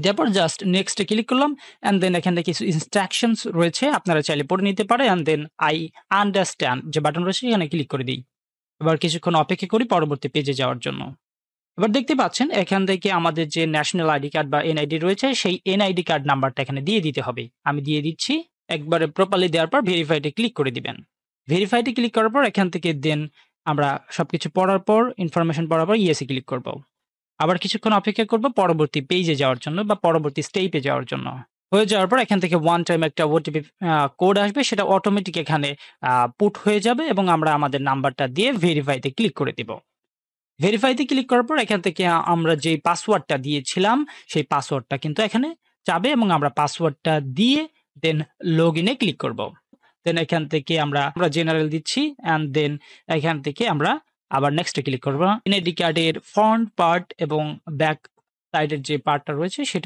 দেওয়ার পর just next এ click করলাম অ্যান্ড দেন এখান থেকে কিছু ইনস্ট্রাকশনস রয়েছে আপনারা চাইলে পড়ে নিতে পারেন অ্যান্ড দেন আই আন্ডারস্ট্যান্ড যে বাটন রয়েছে এখানে ক্লিক করে দিই। এবার কিছুক্ষণ অপেক্ষা করি পরবর্তী পেজে যাওয়ার জন্য। এবার দেখতে পাচ্ছেন এখান থেকে আমাদের যে ন্যাশনাল আইডি কার্ড বা এনআইডি রয়েছে সেই এনআইডি কার্ড নাম্বারটা এখানে দিয়ে দিতে হবে। আমি দিয়ে দিচ্ছি। একবারে প্রপারলি দেওয়ার পর ভেরিফাইড এ ক্লিক করে দিবেন। ভেরিফাইড এ ক্লিক করার পর এখান থেকে দেন আমরা সবকিছু পড়ার পর ইনফরমেশন পড়ার পর ইয়েস এ ক্লিক করব। আবার কিছুক্ষণ অপেক্ষা করব পরবর্তী পেজে যাওয়ার জন্য বা পরবর্তী স্টেপে যাওয়ার জন্য। হয়ে যাওয়ার পর এখান থেকে ওয়ান টাইম একটা ওটিপি কোড আসবে সেটা অটোমেটিক এখানে পুট হয়ে যাবে এবং আমরা আমাদের নাম্বারটা দিয়ে ভেরিফাইতে ক্লিক করে দিব। ভেরিফাইতে ক্লিক করার পর এখান থেকে আমরা যেই পাসওয়ার্ডটা দিয়েছিলাম সেই পাসওয়ার্ডটা কিন্তু এখানে যাবে এবং আমরা পাসওয়ার্ডটা দিয়ে দেন লগইন এ ক্লিক করব। দেন এখান থেকে আমরা জেনারেল দিচ্ছি অ্যান্ড দেন এখান থেকে আমরা আবার নেক্সট এ ক্লিক করব। এনআইডি কার্ডের ফ্রন্ট পার্ট এবং ব্যাক সাইডের যে পার্টটা রয়েছে সেটা